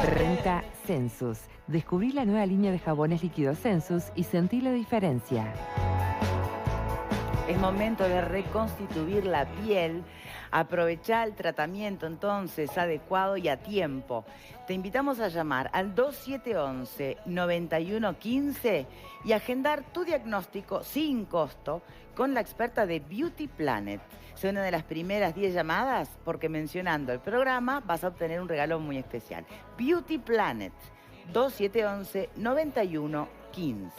Brenta Sensus. Descubrí la nueva línea de jabones líquidos Sensus y sentí la diferencia. Es momento de reconstituir la piel. Aprovechá el tratamiento entonces adecuado y a tiempo. Te invitamos a llamar al 2711-9115 y agendar tu diagnóstico sin costo con la experta de Beauty Planet. Sé una de las primeras 10 llamadas porque mencionando el programa vas a obtener un regalo muy especial. Beauty Planet, 2711-9115.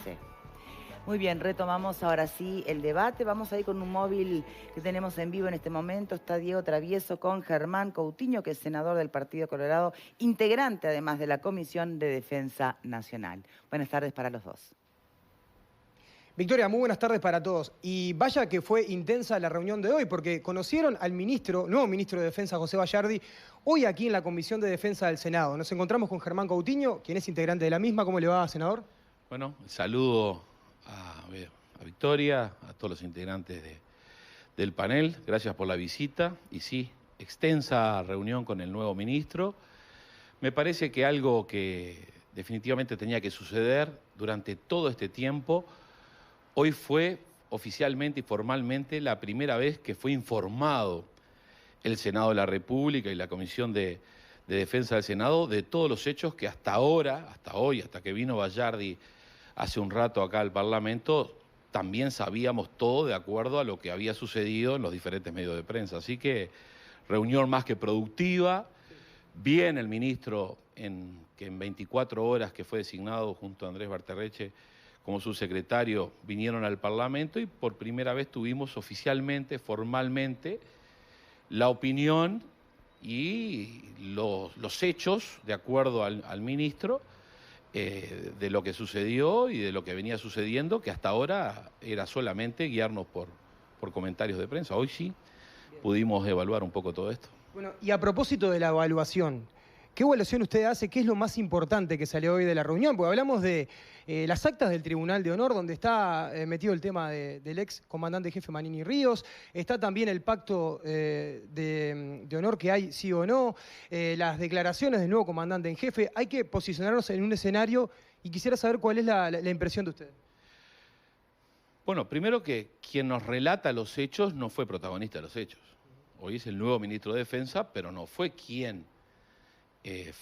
Muy bien, retomamos ahora sí el debate. Vamos a ir con un móvil que tenemos en vivo en este momento. Está Diego Travieso con Germán Coutinho, que es senador del Partido Colorado, integrante además de la Comisión de Defensa Nacional. Buenas tardes para los dos. Victoria, muy buenas tardes para todos. Y vaya que fue intensa la reunión de hoy, porque conocieron al nuevo ministro de Defensa, José Bayardi, hoy aquí en la Comisión de Defensa del Senado. Nos encontramos con Germán Coutinho, quien es integrante de la misma. ¿Cómo le va, senador? Bueno, saludo a Victoria, a todos los integrantes del panel. Gracias por la visita. Y sí, extensa reunión con el nuevo ministro. Me parece que algo que definitivamente tenía que suceder durante todo este tiempo, hoy fue oficialmente y formalmente la primera vez que fue informado el Senado de la República y la Comisión de Defensa del Senado de todos los hechos que hasta ahora, hasta hoy, hasta que vino Bayardi hace un rato acá al Parlamento, también sabíamos todo de acuerdo a lo que había sucedido en los diferentes medios de prensa. Así que reunión más que productiva. Bien el ministro que en 24 horas que fue designado junto a Andrés Barterreche como subsecretario vinieron al Parlamento y por primera vez tuvimos oficialmente, formalmente, la opinión y los hechos, de acuerdo al ministro, de lo que sucedió y de lo que venía sucediendo, que hasta ahora era solamente guiarnos por comentarios de prensa. Hoy sí pudimos evaluar un poco todo esto. Bueno, y a propósito de la evaluación, ¿qué evaluación usted hace? ¿Qué es lo más importante que salió hoy de la reunión? Porque hablamos de las actas del Tribunal de Honor, donde está metido el tema del ex comandante jefe Manini Ríos, está también el pacto de honor que hay, sí o no, las declaraciones del nuevo comandante en jefe. Hay que posicionarnos en un escenario y quisiera saber cuál es la impresión de usted. Bueno, primero que quien nos relata los hechos no fue protagonista de los hechos. Hoy es el nuevo ministro de Defensa, pero no fue quien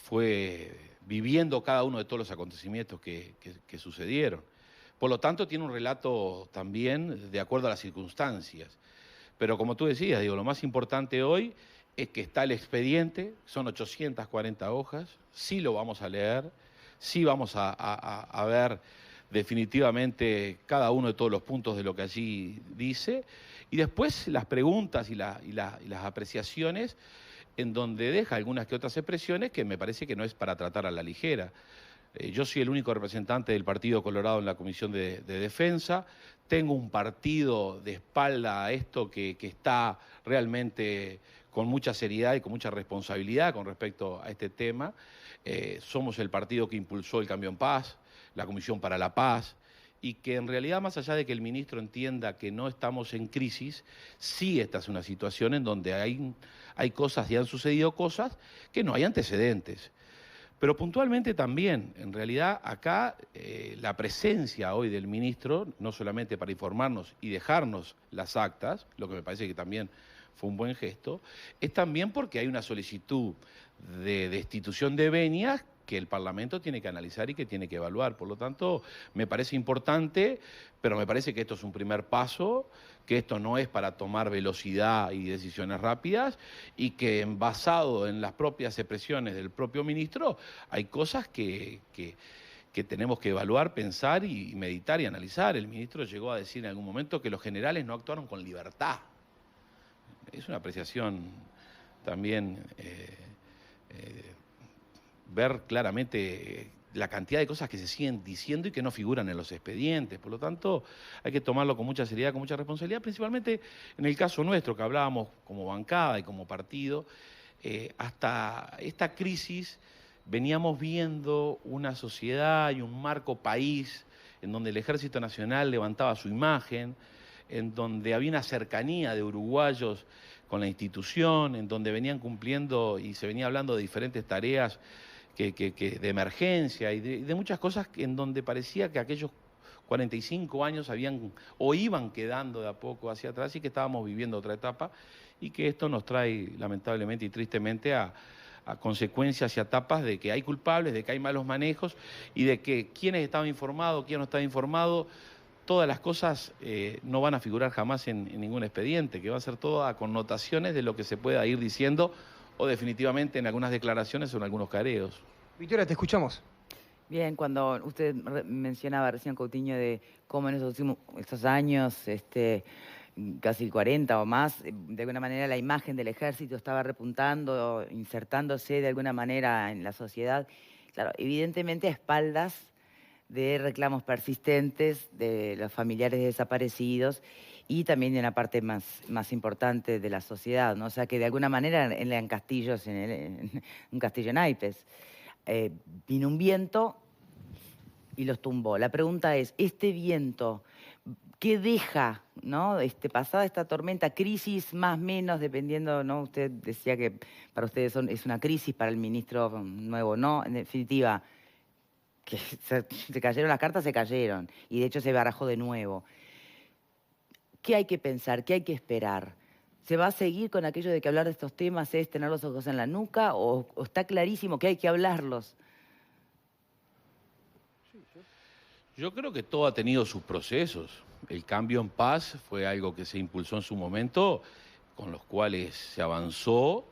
fue viviendo cada uno de todos los acontecimientos que sucedieron. Por lo tanto, tiene un relato también de acuerdo a las circunstancias. Pero como tú decías, digo, lo más importante hoy es que está el expediente, son 840 hojas, sí lo vamos a leer, sí vamos a ver definitivamente cada uno de todos los puntos de lo que allí dice, y después las preguntas y las apreciaciones en donde deja algunas que otras expresiones que me parece que no es para tratar a la ligera. Yo soy el único representante del Partido Colorado en la Comisión de Defensa, tengo un partido de espalda a esto que está realmente con mucha seriedad y con mucha responsabilidad con respecto a este tema. Somos el partido que impulsó el Cambio en Paz, la Comisión para la Paz, y que en realidad, más allá de que el ministro entienda que no estamos en crisis, sí esta es una situación en donde hay cosas y han sucedido cosas que no hay antecedentes. Pero puntualmente también, en realidad acá la presencia hoy del ministro, no solamente para informarnos y dejarnos las actas, lo que me parece que también fue un buen gesto, es también porque hay una solicitud de destitución de venias que el Parlamento tiene que analizar y que tiene que evaluar. Por lo tanto, me parece importante, pero me parece que esto es un primer paso, que esto no es para tomar velocidad y decisiones rápidas, y que basado en las propias expresiones del propio ministro, hay cosas que tenemos que evaluar, pensar y meditar y analizar. El ministro llegó a decir en algún momento que los generales no actuaron con libertad. Es una apreciación también ver claramente la cantidad de cosas que se siguen diciendo y que no figuran en los expedientes. Por lo tanto, hay que tomarlo con mucha seriedad, con mucha responsabilidad, principalmente en el caso nuestro, que hablábamos como bancada y como partido. Hasta esta crisis veníamos viendo una sociedad y un marco país en donde el Ejército Nacional levantaba su imagen, en donde había una cercanía de uruguayos con la institución, en donde venían cumpliendo y se venía hablando de diferentes tareas de emergencia y de muchas cosas en donde parecía que aquellos 45 años habían o iban quedando de a poco hacia atrás y que estábamos viviendo otra etapa y que esto nos trae lamentablemente y tristemente a consecuencias y a etapas de que hay culpables, de que hay malos manejos y de que quiénes estaban informados, quién no estaba informado, todas las cosas no van a figurar jamás en ningún expediente, que va a ser todo a connotaciones de lo que se pueda ir diciendo o definitivamente en algunas declaraciones o en algunos careos. Victoria, te escuchamos. Bien, cuando usted mencionaba recién, Coutinho, de cómo en estos años, casi 40 o más, de alguna manera la imagen del ejército estaba repuntando, insertándose de alguna manera en la sociedad. Claro, evidentemente a espaldas de reclamos persistentes de los familiares desaparecidos y también de una parte más importante de la sociedad, ¿no? O sea que de alguna manera en castillos, en un castillo en naipes, vino un viento y los tumbó. La pregunta es, ¿este viento qué deja, ¿no? Pasada esta tormenta, crisis más o menos, dependiendo, ¿no? Usted decía que para ustedes es una crisis, para el ministro nuevo, ¿no? En definitiva, que se cayeron las cartas, se cayeron. Y de hecho se barajó de nuevo. ¿Qué hay que pensar? ¿Qué hay que esperar? ¿Se va a seguir con aquello de que hablar de estos temas es tener los ojos en la nuca o está clarísimo que hay que hablarlos? Yo creo que todo ha tenido sus procesos. El cambio en paz fue algo que se impulsó en su momento, con los cuales se avanzó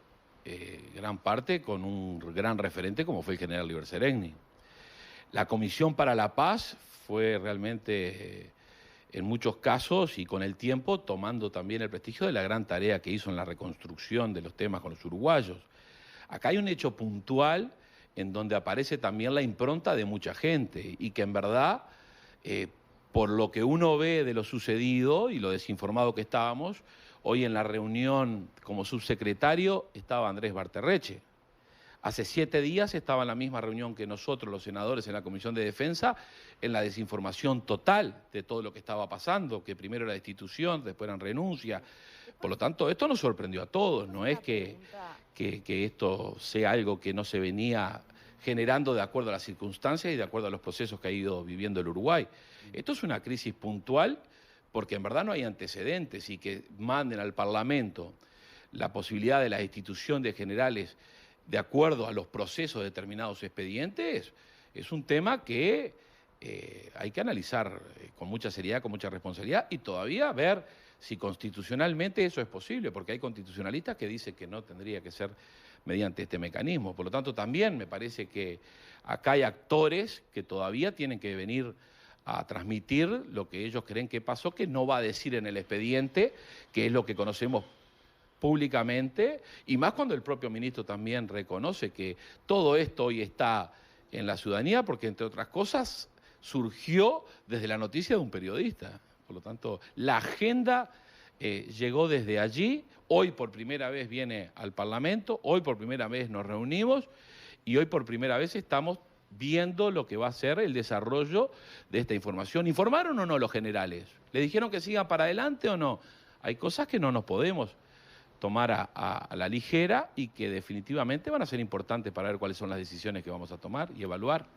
gran parte con un gran referente como fue el general Liber Seregni. La Comisión para la Paz fue realmente, en muchos casos y con el tiempo, tomando también el prestigio de la gran tarea que hizo en la reconstrucción de los temas con los uruguayos. Acá hay un hecho puntual en donde aparece también la impronta de mucha gente y que en verdad, por lo que uno ve de lo sucedido y lo desinformado que estábamos, hoy en la reunión como subsecretario estaba Andrés Barterreche. Hace 7 días estaba en la misma reunión que nosotros, los senadores, en la Comisión de Defensa, en la desinformación total de todo lo que estaba pasando, que primero era destitución, después eran renuncia. Por lo tanto, esto nos sorprendió a todos, no es que esto sea algo que no se venía generando de acuerdo a las circunstancias y de acuerdo a los procesos que ha ido viviendo el Uruguay. Esto es una crisis puntual porque en verdad no hay antecedentes y que manden al Parlamento la posibilidad de la institución de generales de acuerdo a los procesos de determinados expedientes, es un tema que hay que analizar con mucha seriedad, con mucha responsabilidad y todavía ver si constitucionalmente eso es posible, porque hay constitucionalistas que dicen que no tendría que ser mediante este mecanismo. Por lo tanto, también me parece que acá hay actores que todavía tienen que venir a transmitir lo que ellos creen que pasó, que no va a decir en el expediente, que es lo que conocemos públicamente, y más cuando el propio ministro también reconoce que todo esto hoy está en la ciudadanía, porque entre otras cosas surgió desde la noticia de un periodista. Por lo tanto, la agenda llegó desde allí, hoy por primera vez viene al Parlamento, hoy por primera vez nos reunimos y hoy por primera vez estamos viendo lo que va a ser el desarrollo de esta información. ¿Informaron o no los generales? ¿Le dijeron que sigan para adelante o no? Hay cosas que no nos podemos tomar a la ligera y que definitivamente van a ser importantes para ver cuáles son las decisiones que vamos a tomar y evaluar.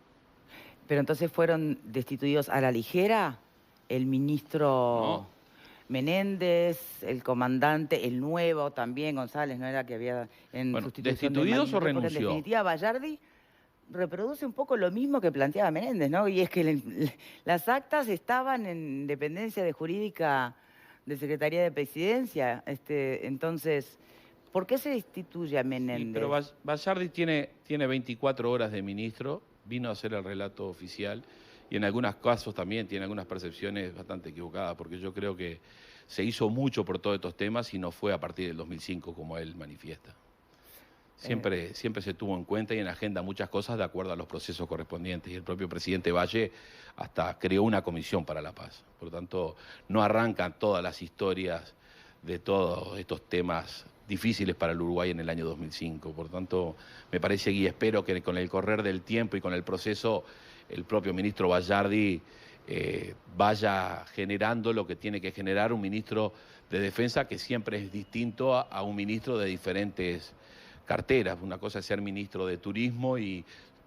Pero entonces fueron destituidos a la ligera el ministro Menéndez, el comandante, el nuevo también, González, ¿no era que había en sustitución ¿destituidos o renunció? En definitiva, Bayardi reproduce un poco lo mismo que planteaba Menéndez, ¿no? Y es que las actas estaban en dependencia de jurídica de Secretaría de Presidencia. Entonces, ¿por qué se destituye a Menéndez? Sí, pero Bayardi tiene 24 horas de ministro, vino a hacer el relato oficial y en algunos casos también tiene algunas percepciones bastante equivocadas, porque yo creo que se hizo mucho por todos estos temas y no fue a partir del 2005 como él manifiesta. Siempre se tuvo en cuenta y en agenda muchas cosas de acuerdo a los procesos correspondientes y el propio presidente Valle hasta creó una comisión para la paz. Por lo tanto, no arrancan todas las historias de todos estos temas difíciles para el Uruguay en el año 2005. Por lo tanto, me parece y espero que con el correr del tiempo y con el proceso, el propio ministro Bayardi vaya generando lo que tiene que generar un ministro de Defensa que siempre es distinto a un ministro de diferentes carteras. Una cosa es ser ministro de Turismo y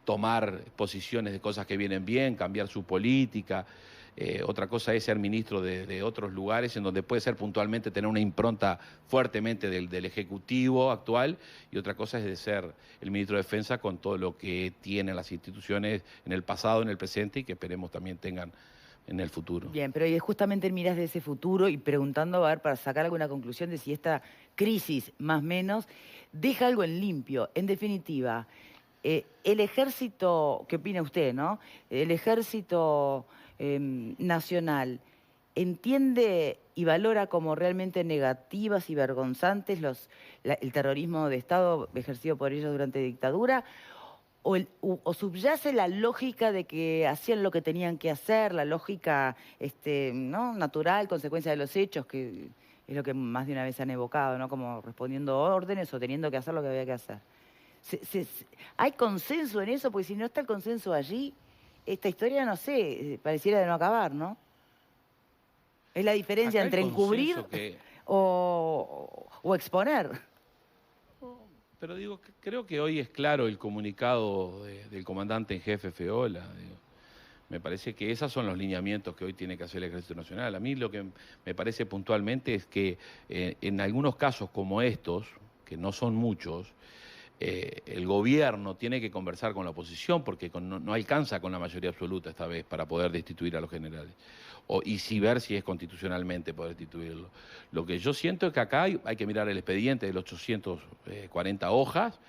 tomar posiciones de cosas que vienen bien, cambiar su política. Otra cosa es ser ministro de otros lugares en donde puede ser puntualmente tener una impronta fuertemente del Ejecutivo actual, y otra cosa es de ser el ministro de Defensa con todo lo que tienen las instituciones en el pasado, en el presente, y que esperemos también tengan en el futuro. Bien, pero y justamente miras de ese futuro y preguntando, a ver, para sacar alguna conclusión de si esta crisis, más o menos, deja algo en limpio. En definitiva, el ejército, ¿qué opina usted, no? El ejército nacional, ¿entiende y valora como realmente negativas y vergonzantes el terrorismo de Estado ejercido por ellos durante la dictadura? ¿O subyace la lógica de que hacían lo que tenían que hacer, la lógica ¿no? natural, consecuencia de los hechos, que es lo que más de una vez han evocado, ¿no? Como respondiendo órdenes o teniendo que hacer lo que había que hacer? ¿Hay consenso en eso? Porque si no está el consenso allí, esta historia, no sé, pareciera de no acabar, ¿no? Es la diferencia entre encubrir o exponer. Pero digo, creo que hoy es claro el comunicado del comandante en jefe Feola. Digo. Me parece que esos son los lineamientos que hoy tiene que hacer el Ejército Nacional. A mí lo que me parece puntualmente es que en algunos casos como estos, que no son muchos, el gobierno tiene que conversar con la oposición porque no alcanza con la mayoría absoluta esta vez para poder destituir a los generales. Y si ver si es constitucionalmente poder destituirlo. Lo que yo siento es que acá hay que mirar el expediente de los 840 hojas,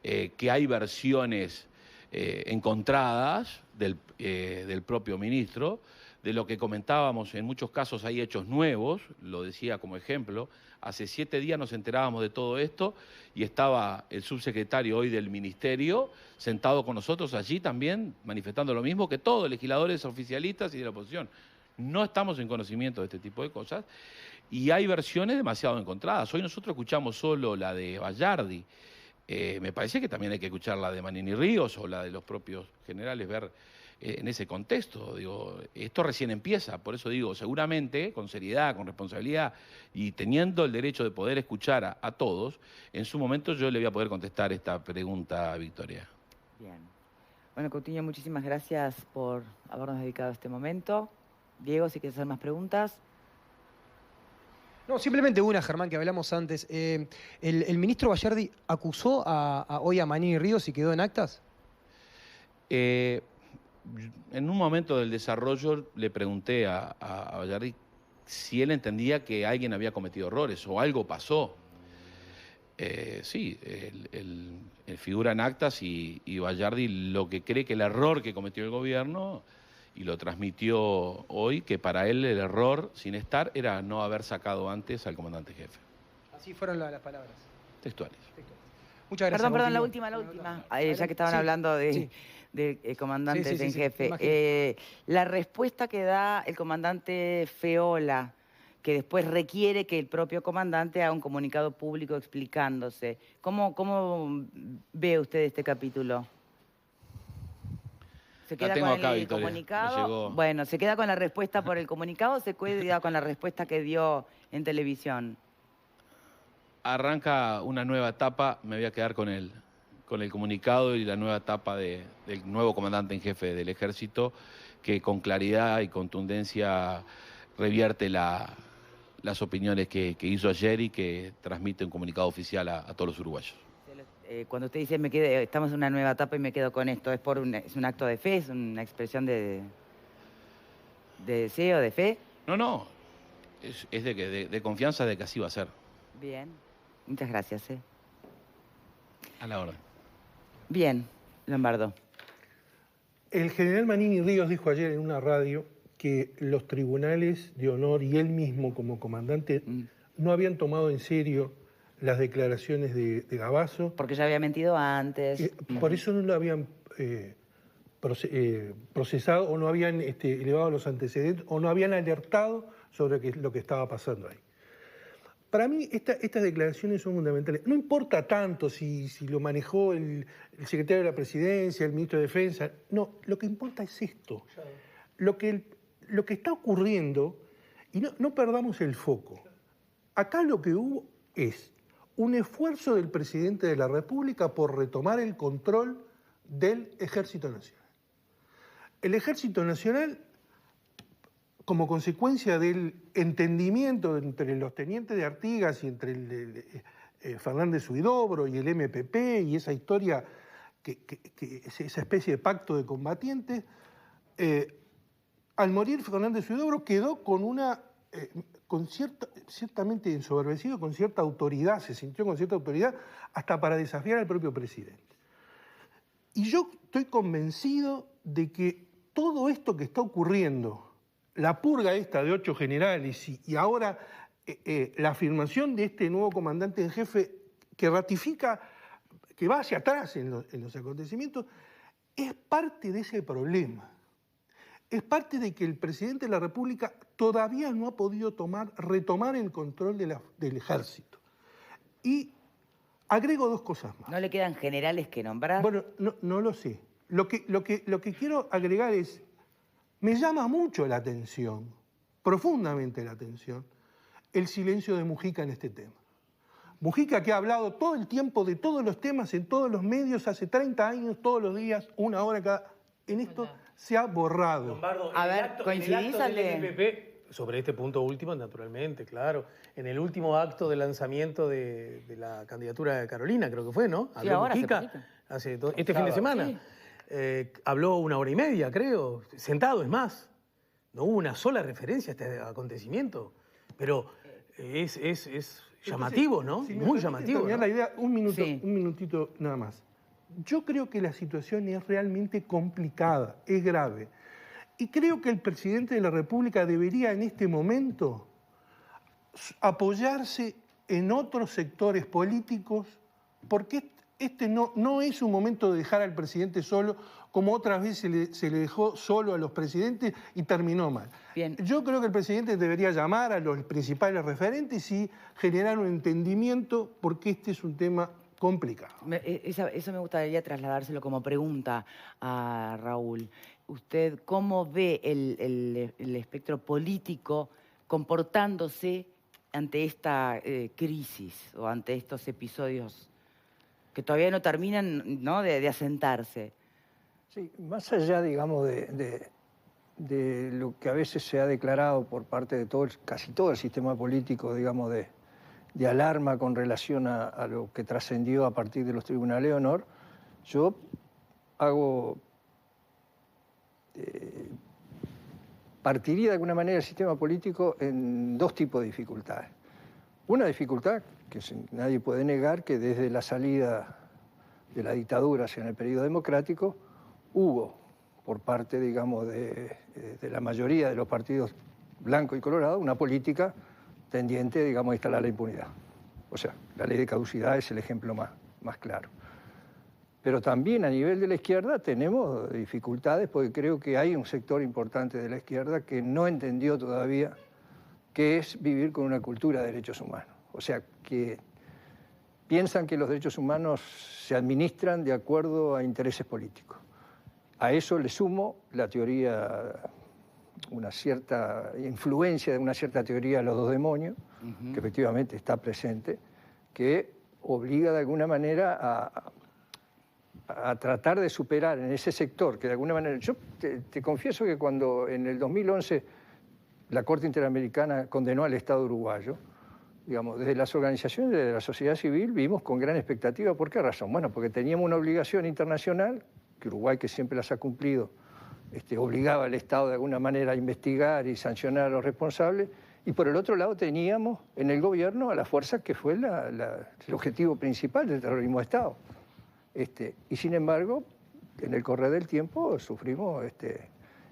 que hay versiones encontradas del propio ministro. De lo que comentábamos, en muchos casos hay hechos nuevos, lo decía como ejemplo. Hace 7 días nos enterábamos de todo esto y estaba el subsecretario hoy del Ministerio sentado con nosotros allí también, manifestando lo mismo que todos, legisladores oficialistas y de la oposición. No estamos en conocimiento de este tipo de cosas y hay versiones demasiado encontradas. Hoy nosotros escuchamos solo la de Bayardi. Me parece que también hay que escuchar la de Manini Ríos o la de los propios generales, ver en ese contexto. Digo, esto recién empieza, por eso digo, seguramente, con seriedad, con responsabilidad y teniendo el derecho de poder escuchar a todos, en su momento yo le voy a poder contestar esta pregunta a Victoria. Bien. Bueno, Coutinho, muchísimas gracias por habernos dedicado este momento. Diego, si quieres hacer más preguntas. No, simplemente una, Germán, que hablamos antes. ¿El ministro Bayardi acusó hoy a Manini Ríos y quedó en actas? En un momento del desarrollo le pregunté a Bayardi si él entendía que alguien había cometido errores o algo pasó. Sí, él figura en actas y Bayardi lo que cree que el error que cometió el gobierno, y lo transmitió hoy, que para él el error, sin estar, era no haber sacado antes al comandante jefe. Así fueron las palabras. Textuales. Muchas gracias. Perdón, la última. Ya que estaban hablando de comandantes en jefe. La respuesta que da el comandante Feola, que después requiere que el propio comandante haga un comunicado público explicándose. ¿Cómo ve usted este capítulo? ¿Se queda con acá, el Victoria, comunicado? Bueno, ¿se queda con la respuesta por el comunicado o se queda con la respuesta que dio en televisión? Arranca una nueva etapa, me voy a quedar con el comunicado y la nueva etapa del nuevo comandante en jefe del Ejército, que con claridad y contundencia revierte las opiniones que hizo ayer y que transmite un comunicado oficial a todos los uruguayos. Cuando usted dice estamos en una nueva etapa y me quedo con esto, ¿es un acto de fe? ¿Es una expresión de deseo, de fe? No, es de confianza de que así va a ser. Bien, muchas gracias. A la orden. Bien, Lombardo. El general Manini Ríos dijo ayer en una radio que los tribunales de honor y él mismo como comandante no habían tomado en serio las declaraciones de Gavazo. Porque ya había mentido antes. Por eso no lo habían procesado o no habían elevado los antecedentes o no habían alertado sobre lo que estaba pasando ahí. Para mí estas declaraciones son fundamentales. No importa tanto si lo manejó el secretario de la Presidencia, el ministro de Defensa. No, lo que importa es esto. Lo que está ocurriendo, y no perdamos el foco. Acá lo que hubo es un esfuerzo del presidente de la República por retomar el control del Ejército Nacional. El Ejército Nacional, como consecuencia del entendimiento entre los tenientes de Artigas y entre Fernández Huidobro y el MPP y esa historia, esa especie de pacto de combatientes, al morir Fernández Huidobro quedó ciertamente ensoberbecido, con cierta autoridad, se sintió con cierta autoridad hasta para desafiar al propio presidente. Y yo estoy convencido de que todo esto que está ocurriendo, la purga esta de 8 generales y ahora la afirmación de este nuevo comandante en jefe que ratifica, que va hacia atrás en los acontecimientos, es parte de ese problema. Es parte de que el presidente de la República todavía no ha podido retomar el control del ejército. Y agrego 2 cosas más. ¿No le quedan generales que nombrar? Bueno, no lo sé. Lo que quiero agregar es, me llama mucho la atención, profundamente la atención, el silencio de Mujica en este tema. Mujica, que ha hablado todo el tiempo de todos los temas en todos los medios, hace 30 años, todos los días, 1 hora cada... En esto se ha borrado. Lombardo, A ver, ¿coincidís, Ale? MPP, sobre este punto último, naturalmente, claro. En el último acto de lanzamiento de la candidatura de Carolina, creo que fue, ¿no? Sí, ahora, Mujica, este fin de semana. Sí. Habló 1 hora y media, creo, sentado, es más. No hubo una sola referencia a este acontecimiento. Pero es llamativo, ¿no? Si muy llamativo. ¿No? La idea, un minutito nada más. Yo creo que la situación es realmente complicada, es grave. Y creo que el presidente de la República debería en este momento apoyarse en otros sectores políticos, porque este no es un momento de dejar al presidente solo, como otras veces se le dejó solo a los presidentes y terminó mal. Bien. Yo creo que el presidente debería llamar a los principales referentes y generar un entendimiento, porque este es un tema complicado. Eso me gustaría trasladárselo como pregunta a Raúl. ¿Usted cómo ve el espectro político comportándose ante esta crisis o ante estos episodios que todavía no terminan, ¿no?, de asentarse? Sí, más allá, digamos, de lo que a veces se ha declarado por parte de casi todo el sistema político, digamos, de alarma con relación a lo que trascendió a partir de los tribunales de honor, yo partiría de alguna manera el sistema político en 2 tipos de dificultades. Una dificultad que nadie puede negar, que desde la salida de la dictadura hacia el periodo democrático hubo, por parte, digamos, de la mayoría de los partidos blanco y colorado, una política tendiente, digamos, a instalar la impunidad. O sea, la ley de caducidad es el ejemplo más claro. Pero también a nivel de la izquierda tenemos dificultades, porque creo que hay un sector importante de la izquierda que no entendió todavía qué es vivir con una cultura de derechos humanos. O sea, que piensan que los derechos humanos se administran de acuerdo a intereses políticos. A eso le sumo la teoría, una cierta influencia de una cierta teoría de los 2 demonios, que efectivamente está presente, que obliga de alguna manera a tratar de superar en ese sector, que de alguna manera... Yo te confieso que cuando en el 2011 la Corte Interamericana condenó al Estado uruguayo, digamos, desde las organizaciones de la sociedad civil vimos con gran expectativa. ¿Por qué razón? Bueno, porque teníamos una obligación internacional, que Uruguay, que siempre las ha cumplido, obligaba al Estado de alguna manera a investigar y sancionar a los responsables, y por el otro lado teníamos en el gobierno a la fuerza que fue el objetivo principal del terrorismo de Estado. Y sin embargo, en el correr del tiempo sufrimos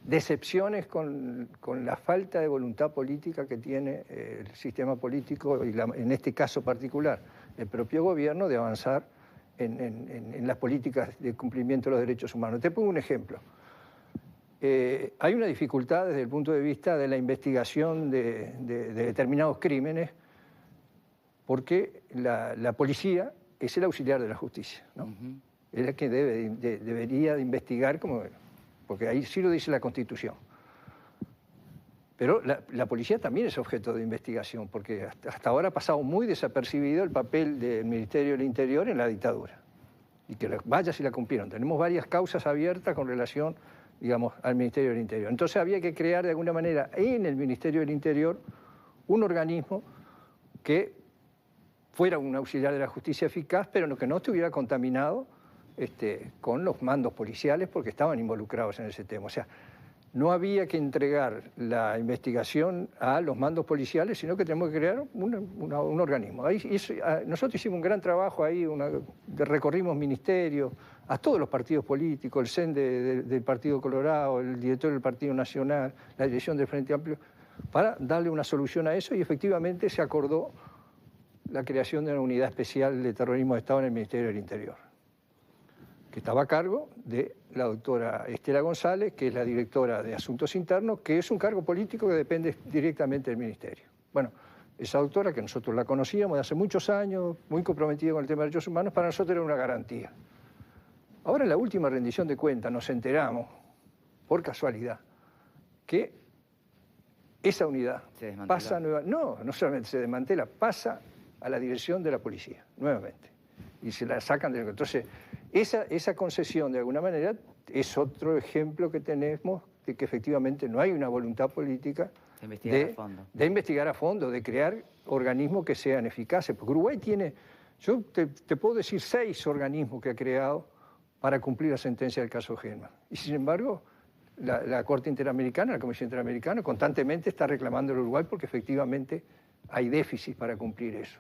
decepciones con la falta de voluntad política que tiene el sistema político y en este caso particular el propio gobierno de avanzar en las políticas de cumplimiento de los derechos humanos. Te pongo un ejemplo. Hay una dificultad desde el punto de vista de la investigación de determinados crímenes, porque la policía es el auxiliar de la justicia, ¿no? Es el que debería de investigar, porque ahí sí lo dice la Constitución. Pero la policía también es objeto de investigación, porque hasta ahora ha pasado muy desapercibido el papel del Ministerio del Interior en la dictadura. y que vaya si la cumplieron. Tenemos varias causas abiertas con relación, digamos, al Ministerio del Interior. Entonces había que crear de alguna manera en el Ministerio del Interior un organismo que fuera un auxiliar de la justicia eficaz, pero que no estuviera contaminado con los mandos policiales porque estaban involucrados en ese tema. O sea, no había que entregar la investigación a los mandos policiales, sino que tenemos que crear un organismo. Nosotros hicimos un gran trabajo ahí, recorrimos ministerios, a todos los partidos políticos, el CEN del Partido Colorado, el director del Partido Nacional, la dirección del Frente Amplio, para darle una solución a eso, y efectivamente se acordó la creación de una unidad especial de terrorismo de Estado en el Ministerio del Interior, que estaba a cargo de la doctora Estela González, que es la directora de Asuntos Internos, que es un cargo político que depende directamente del Ministerio. Bueno, esa doctora, que nosotros la conocíamos de hace muchos años, muy comprometida con el tema de derechos humanos, para nosotros era una garantía. Ahora, en la última rendición de cuentas, nos enteramos, por casualidad, que esa unidad pasa no solamente se desmantela, pasa a la dirección de la policía, nuevamente. Y se la sacan de... Entonces, esa concesión, de alguna manera, es otro ejemplo que tenemos de que efectivamente no hay una voluntad política de investigar a fondo, de crear organismos que sean eficaces. Porque Uruguay tiene, yo te puedo decir 6 organismos que ha creado para cumplir la sentencia del caso Gelman. Y sin embargo, la Corte Interamericana, la Comisión Interamericana, constantemente está reclamando al Uruguay porque efectivamente hay déficit para cumplir eso.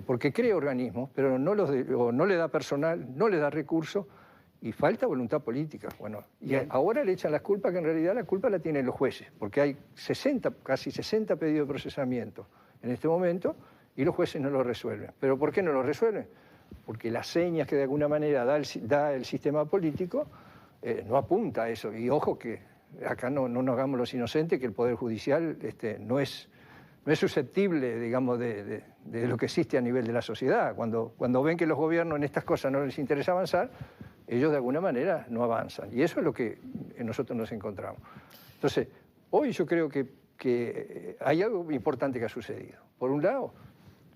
Porque crea organismos, pero no le da personal, no le da recursos y falta voluntad política. Bueno, y ahora le echan las culpas, que en realidad la culpa la tienen los jueces, porque hay casi 60 pedidos de procesamiento en este momento y los jueces no lo resuelven. ¿Pero por qué no lo resuelven? Porque las señas que de alguna manera da el sistema político no apunta a eso. Y ojo que acá no nos hagamos los inocentes, que el Poder Judicial no es susceptible, digamos, de lo que existe a nivel de la sociedad. Cuando ven que los gobiernos en estas cosas no les interesa avanzar, ellos de alguna manera no avanzan. Y eso es lo que nosotros nos encontramos. Entonces, hoy yo creo que hay algo importante que ha sucedido. Por un lado,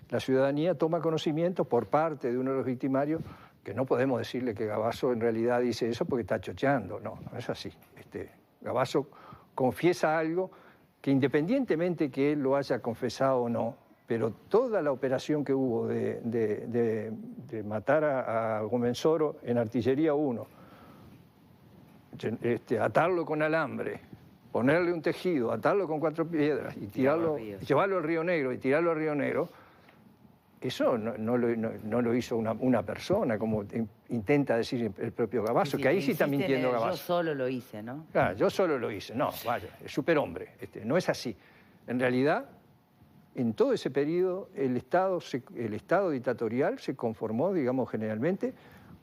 la ciudadanía toma conocimiento por parte de uno de los victimarios, que no podemos decirle que Gavazo en realidad dice eso porque está chocheando. No es así. Gavazo confiesa algo que, independientemente que él lo haya confesado o no, pero toda la operación que hubo de matar a Gómez Oro en Artillería 1, atarlo con alambre, ponerle un tejido, atarlo con 4 piedras y llevarlo al Río Negro y tirarlo al Río Negro, eso no lo hizo una persona, como intenta decir el propio Gavazo, que ahí sí está mintiendo Gavazo. Yo solo lo hice, ¿no? Claro, yo solo lo hice. No, vaya, es superhombre. No es así. En realidad, en todo ese periodo, el Estado dictatorial se conformó, digamos, generalmente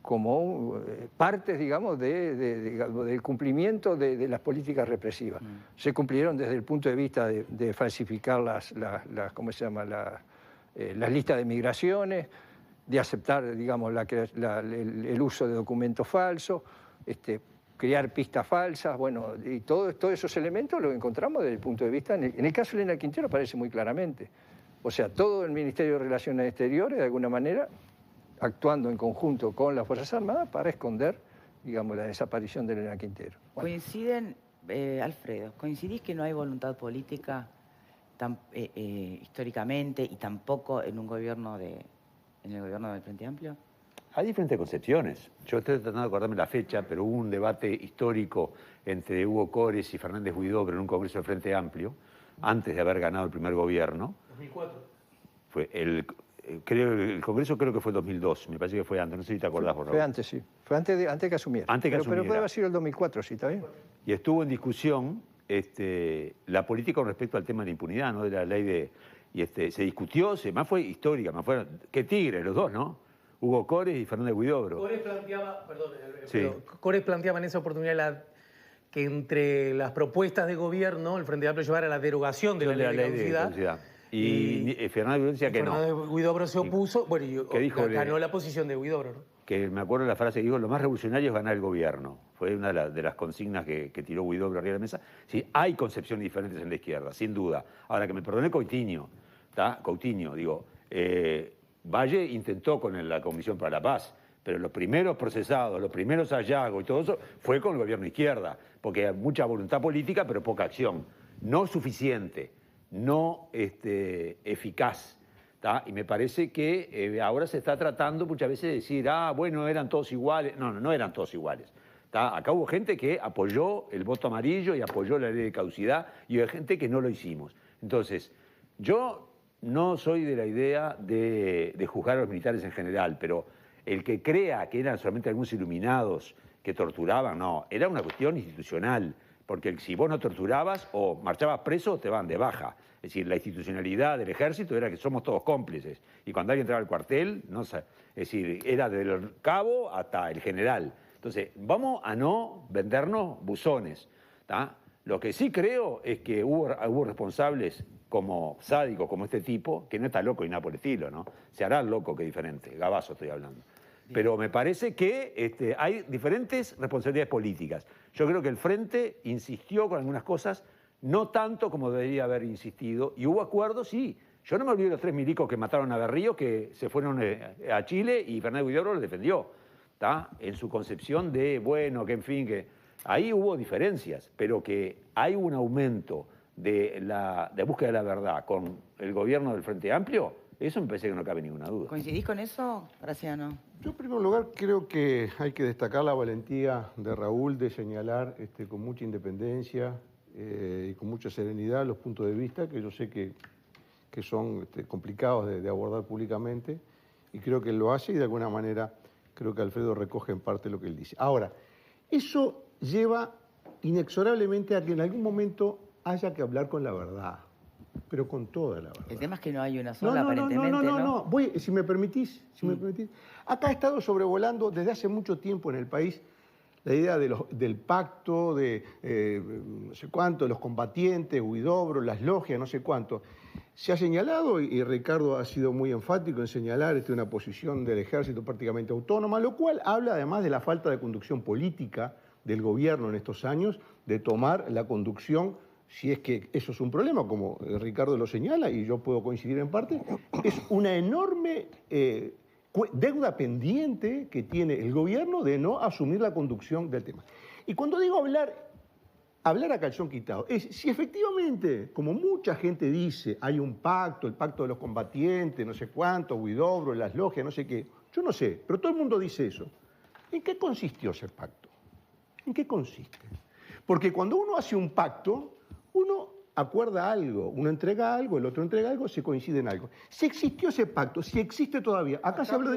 como partes, digamos, del cumplimiento de las políticas represivas. Se cumplieron desde el punto de vista de falsificar ¿cómo se llama?, las listas de migraciones, de aceptar, digamos, el uso de documentos falsos, crear pistas falsas, bueno, y todos esos elementos los encontramos desde el punto de vista, en el caso de Elena Quintero aparece muy claramente. O sea, todo el Ministerio de Relaciones Exteriores, de alguna manera, actuando en conjunto con las Fuerzas Armadas para esconder, digamos, la desaparición de Elena Quintero. Bueno. Coinciden, Alfredo, ¿coincidís que no hay voluntad política históricamente y tampoco en el gobierno del Frente Amplio? Hay diferentes concepciones. Yo estoy tratando de acordarme la fecha, pero hubo un debate histórico entre Hugo Cores y Fernández Huidobro en un congreso del Frente Amplio, antes de haber ganado el primer gobierno. 2004. Fue el congreso creo que fue el 2002, me parece que fue antes, no sé si te acordás. Fue antes, sí. Fue antes que asumiera. Pero puede haber sido el 2004, sí, ¿está bien? Y estuvo en discusión la política con respecto al tema de la impunidad, ¿no? De la ley se discutió, más fue histórica, más fueron, qué tigres los dos, ¿no? Hugo Cores y Fernández Huidobro. Cores planteaba en esa oportunidad que entre las propuestas de gobierno, el Frente Amplio llevara la derogación de la ley de caducidad. Y Fernández Huidobro decía que no. Fernández Huidobro se opuso, bueno, y ganó la posición de Huidobro, ¿no? Que me acuerdo de la frase que dijo, lo más revolucionario es ganar el gobierno. Fue una de las consignas que tiró Huidobro arriba de la mesa. Sí, hay concepciones diferentes en la izquierda, sin duda. Ahora, que me perdone Coutinho, digo, Valle intentó con la Comisión para la Paz, pero los primeros procesados, los primeros hallazgos y todo eso fue con el gobierno de izquierda, porque hay mucha voluntad política, pero poca acción. No suficiente, no eficaz. ¿Tá? Y me parece que ahora se está tratando muchas veces de decir, bueno, eran todos iguales. No, no eran todos iguales. ¿Tá? Acá hubo gente que apoyó el voto amarillo y apoyó la ley de caducidad, y hubo gente que no lo hicimos. Entonces, yo no soy de la idea de juzgar a los militares en general, pero el que crea que eran solamente algunos iluminados que torturaban, no, era una cuestión institucional, porque si vos no torturabas o marchabas preso o te van de baja. Es decir, la institucionalidad del ejército era que somos todos cómplices, y cuando alguien entraba al cuartel, no, es decir, era del cabo hasta el general. Entonces, vamos a no vendernos buzones. ¿Tá? Lo que sí creo es que hubo responsables como sádicos, como este tipo, que no está loco y nada por el estilo, ¿no? Se hará loco que diferente, Gabazo estoy hablando. Pero me parece que hay diferentes responsabilidades políticas. Yo creo que el Frente insistió con algunas cosas, no tanto como debería haber insistido, y hubo acuerdos, sí. Yo no me olvido de los 3 milicos que mataron a Berrío, que se fueron a Chile, y Fernández Huidobro los defendió, ¿tá? En su concepción de, bueno, que en fin, que ahí hubo diferencias, pero que hay un aumento de búsqueda de la verdad con el gobierno del Frente Amplio. Eso me parece que no cabe ninguna duda. ¿Coincidís con eso, Graciano? Yo, en primer lugar, creo que hay que destacar la valentía de Raúl de señalar con mucha independencia y con mucha serenidad los puntos de vista que yo sé que son complicados de abordar públicamente, y creo que él lo hace, y de alguna manera creo que Alfredo recoge en parte lo que él dice. Ahora, eso lleva inexorablemente a que en algún momento haya que hablar con la verdad, pero con toda la verdad. El tema es que no hay una sola, aparentemente, no. Si me permitís, acá ha estado sobrevolando desde hace mucho tiempo en el país la idea del pacto, de no sé cuánto, los combatientes, Huidobro, las logias, no sé cuánto. Se ha señalado, y Ricardo ha sido muy enfático en señalar una posición del ejército prácticamente autónoma, lo cual habla además de la falta de conducción política del gobierno en estos años, de tomar la conducción, si es que eso es un problema, como Ricardo lo señala, y yo puedo coincidir en parte, es una enorme deuda pendiente que tiene el gobierno de no asumir la conducción del tema. Y cuando digo hablar a calzón quitado, es si efectivamente, como mucha gente dice, hay un pacto, el pacto de los combatientes, no sé cuánto, Huidobro, las logias, no sé qué, yo no sé, pero todo el mundo dice eso. ¿En qué consistió ese pacto? ¿En qué consiste? Porque cuando uno hace un pacto, uno acuerda algo, uno entrega algo, el otro entrega algo, se coincide en algo. Si existió ese pacto, si existe todavía, acá se habló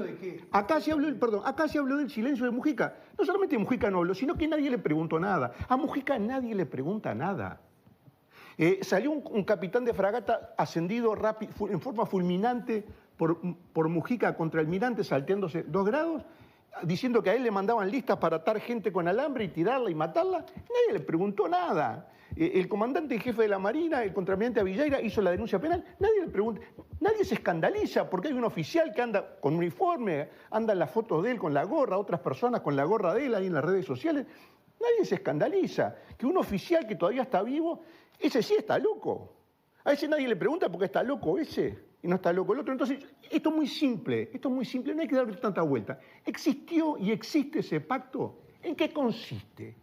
del silencio de Mujica. No solamente Mujica no habló, sino que nadie le preguntó nada. A Mujica nadie le pregunta nada. Salió un capitán de fragata ascendido en forma fulminante por Mujica contra almirante, salteándose 2 grados, diciendo que a él le mandaban listas para atar gente con alambre y tirarla y matarla. Nadie le preguntó nada. El comandante en jefe de la Marina, el contraalmirante Avillaira, hizo la denuncia penal. Nadie le pregunta, nadie se escandaliza porque hay un oficial que anda con uniforme, andan las fotos de él con la gorra, otras personas con la gorra de él ahí en las redes sociales. Nadie se escandaliza que un oficial que todavía está vivo, ese sí está loco. A ese nadie le pregunta por qué está loco ese y no está loco el otro. Entonces, esto es muy simple, no hay que darle tanta vuelta. ¿Existió y existe ese pacto? ¿En qué consiste?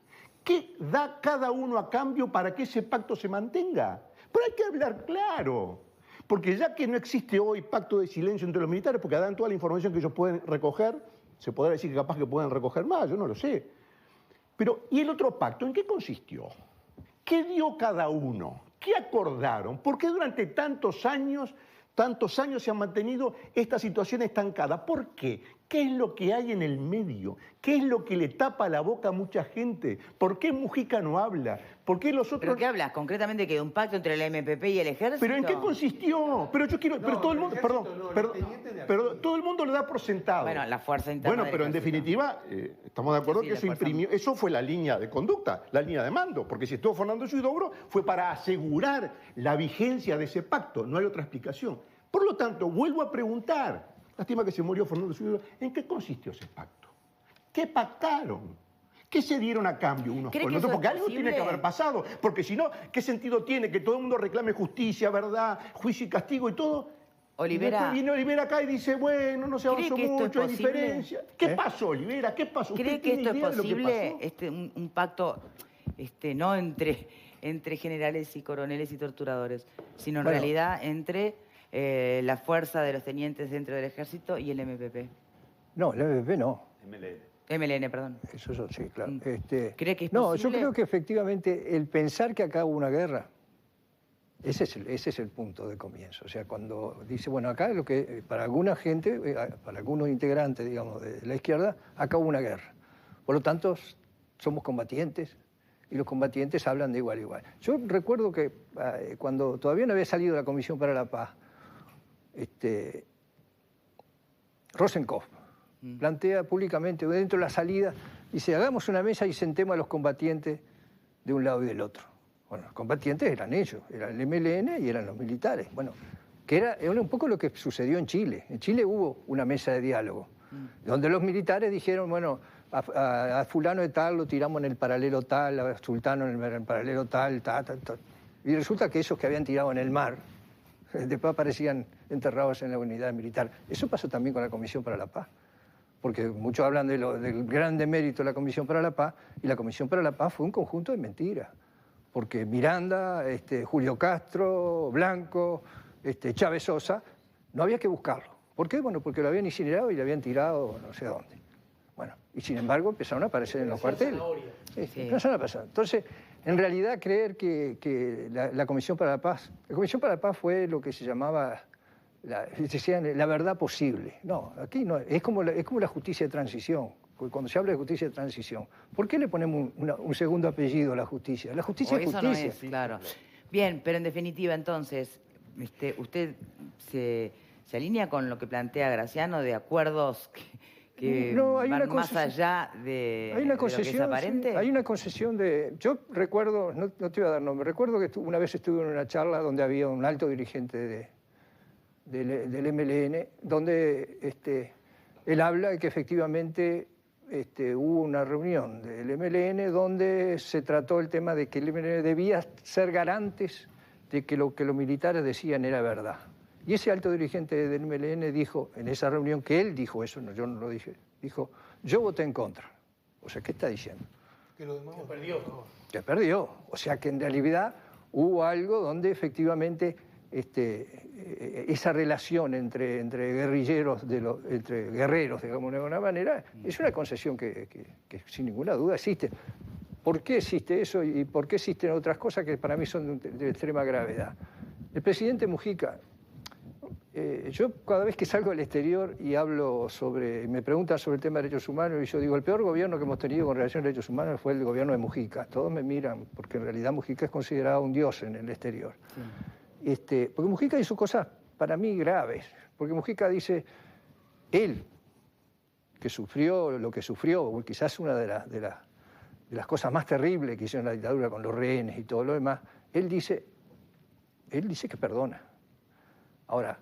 ¿Qué da cada uno a cambio para que ese pacto se mantenga? Pero hay que hablar claro, porque ya que no existe hoy pacto de silencio entre los militares, porque dan toda la información que ellos pueden recoger, se podrá decir que capaz que pueden recoger más, yo no lo sé. Pero, ¿y el otro pacto en qué consistió? ¿Qué dio cada uno? ¿Qué acordaron? ¿Por qué durante tantos años se ha mantenido esta situación estancada? ¿Por qué? ¿Qué es lo que hay en el medio? ¿Qué es lo que le tapa la boca a mucha gente? ¿Por qué Mujica no habla? ¿Por qué los otros...? ¿Pero qué hablas? ¿Concretamente que de un pacto entre la MPP y el ejército? ¿Pero en qué consistió? Pero yo quiero... pero todo el mundo... Perdón, todo el mundo lo da por sentado. Bueno, la fuerza interna. Bueno, pero en definitiva, estamos de acuerdo que eso imprimió... Eso fue la línea de conducta, la línea de mando, porque si estuvo Fernando Huidobro fue para asegurar la vigencia de ese pacto, no hay otra explicación. Por lo tanto, vuelvo a preguntar, lástima que se murió Fernando Huidobro, ¿en qué consistió ese pacto? ¿Qué pactaron? ¿Qué se dieron a cambio unos con otros? Porque algo tiene que haber pasado, porque si no, ¿qué sentido tiene que todo el mundo reclame justicia, verdad, juicio y castigo y todo? Olivera, Y después viene Olivera acá y dice, bueno, no se avanzó ¿cree que esto mucho, es hay posible? diferencia. ¿Qué pasó, Olivera? ¿Qué pasó? ¿cree ¿Usted que tiene esto es idea de lo que posible, pasó? un pacto no entre generales y coroneles y torturadores, sino en Bueno. realidad entre la fuerza de los tenientes dentro del ejército y el MPP? No, el MPP no. MLN, perdón. Eso sí, claro. ¿Cree que es no, posible? yo creo que efectivamente el pensar que acá hubo una guerra, ese es el punto de comienzo. O sea, cuando dice, bueno, acá lo que para alguna gente, para algunos integrantes, digamos, de la izquierda, acá hubo una guerra. Por lo tanto, somos combatientes y los combatientes hablan de igual a igual. Yo recuerdo que cuando todavía no había salido la Comisión para la Paz, Rosenkopf plantea públicamente, dentro de la salida, dice, hagamos una mesa y sentemos a los combatientes de un lado y del otro. Bueno, los combatientes eran ellos, eran el MLN y eran los militares. Bueno, que era un poco lo que sucedió en Chile. En Chile hubo una mesa de diálogo, donde los militares dijeron, bueno, a fulano de tal lo tiramos en el paralelo tal, a sultano en el paralelo tal, tal. Y resulta que esos que habían tirado en el mar, después aparecían enterrados en la unidad militar. Eso pasó también con la Comisión para la Paz. Porque muchos hablan del gran demérito de la Comisión para la Paz, y la Comisión para la Paz fue un conjunto de mentiras. Porque Miranda, Julio Castro, Blanco, Chávez Sosa, no había que buscarlo. ¿Por qué? Bueno, porque lo habían incinerado y lo habían tirado no sé a dónde. Bueno, y sin embargo empezaron a aparecer en los cuarteles. Empezaron a pasar. Entonces, en realidad creer que la Comisión para la Paz fue lo que se llamaba la verdad posible. No, aquí no, es como la justicia de transición. Cuando se habla de justicia de transición, ¿por qué le ponemos un segundo apellido a la justicia? La justicia es eso justicia. no es, claro. Bien, pero en definitiva, entonces, ¿usted se alinea con lo que plantea Graciano de acuerdos que No, hay van una más concesión. allá de Hay una lo que es concesión, aparente? sí, hay una concesión de... Yo recuerdo, no te voy a dar nombre, recuerdo que una vez estuve en una charla donde había un alto dirigente del MLN, donde él habla de que efectivamente hubo una reunión del MLN donde se trató el tema de que el MLN debía ser garantes de que lo que los militares decían era verdad. Y ese alto dirigente del MLN dijo, en esa reunión, que él dijo eso, no, yo no lo dije, dijo, yo voté en contra. O sea, ¿qué está diciendo? Que lo demás perdió. Que perdió. O sea, que en realidad hubo algo donde efectivamente esa relación entre guerrilleros, entre guerreros, digamos de alguna manera, es una concesión que sin ninguna duda existe. ¿Por qué existe eso y por qué existen otras cosas que para mí son de extrema gravedad? El presidente Mujica, yo cada vez que salgo al exterior y me preguntan sobre el tema de derechos humanos, y yo digo, el peor gobierno que hemos tenido con relación a derechos humanos fue el gobierno de Mujica. Todos me miran, porque en realidad Mujica es considerado un dios en el exterior. Sí. Porque Mujica hizo cosas para mí graves, porque Mujica dice, él, que sufrió lo que sufrió, quizás una de las cosas más terribles que hizo en la dictadura con los rehenes y todo lo demás, él dice que perdona. Ahora,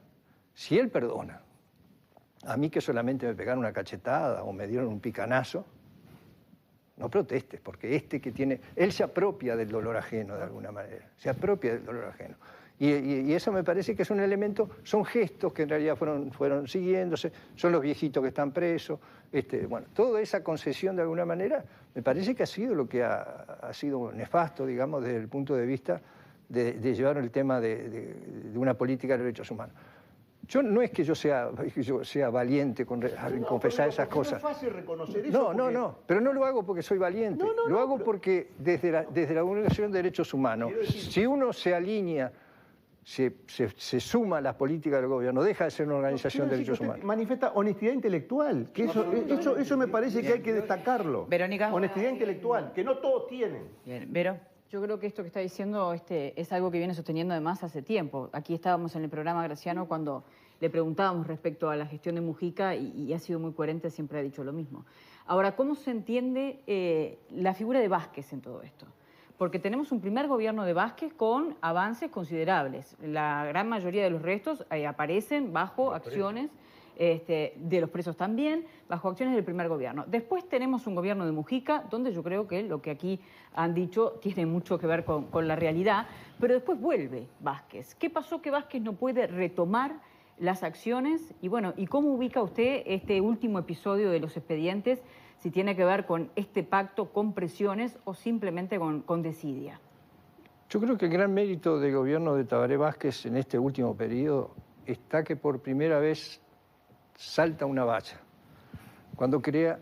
si él perdona, a mí que solamente me pegaron una cachetada o me dieron un picanazo, no protestes, porque él se apropia del dolor ajeno de alguna manera, se apropia del dolor ajeno. Y eso me parece que es un elemento, son gestos que en realidad fueron siguiéndose, son los viejitos que están presos, bueno, toda esa concesión de alguna manera me parece que ha sido lo que ha sido nefasto, digamos, desde el punto de vista de llevar el tema de una política de derechos humanos. No es que yo sea valiente en confesar esas cosas. No es fácil reconocer eso. No, pero no lo hago porque soy valiente. Lo hago porque desde la Organización de Derechos Humanos, si uno se alinea, se suma a las políticas del gobierno, deja de ser una organización de derechos humanos. Manifiesta honestidad intelectual, que eso me parece que hay que destacarlo. Verónica. Honestidad intelectual, que no todos tienen. Bien, Vero. Yo creo que esto que está diciendo es algo que viene sosteniendo además hace tiempo. Aquí estábamos en el programa Graciano cuando le preguntábamos respecto a la gestión de Mujica y ha sido muy coherente, siempre ha dicho lo mismo. Ahora, ¿cómo se entiende la figura de Vázquez en todo esto? Porque tenemos un primer gobierno de Vázquez con avances considerables. La gran mayoría de los restos aparecen bajo acciones de los presos también, bajo acciones del primer gobierno. Después tenemos un gobierno de Mujica, donde yo creo que lo que aquí han dicho tiene mucho que ver con la realidad, pero después vuelve Vázquez. ¿Qué pasó que Vázquez no puede retomar las acciones y bueno, ¿y cómo ubica usted este último episodio de los expedientes? Si tiene que ver con este pacto con presiones o simplemente con desidia. Yo creo que el gran mérito del gobierno de Tabaré Vázquez en este último periodo está que por primera vez salta una valla cuando crea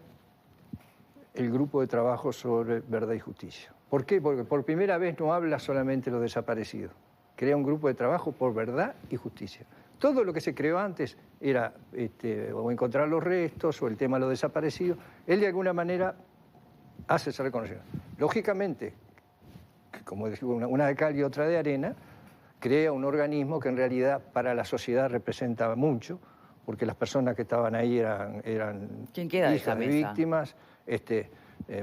el grupo de trabajo sobre verdad y justicia. ¿Por qué? Porque por primera vez no habla solamente de los desaparecidos, crea un grupo de trabajo por verdad y justicia. Todo lo que se creó antes era o encontrar los restos o el tema de los desaparecidos. Él de alguna manera hace esa reconocimiento. Lógicamente, como digo, una de cal y otra de arena, crea un organismo que en realidad para la sociedad representaba mucho, porque las personas que estaban ahí eran ¿Quién queda de esa hijas de mesa? víctimas,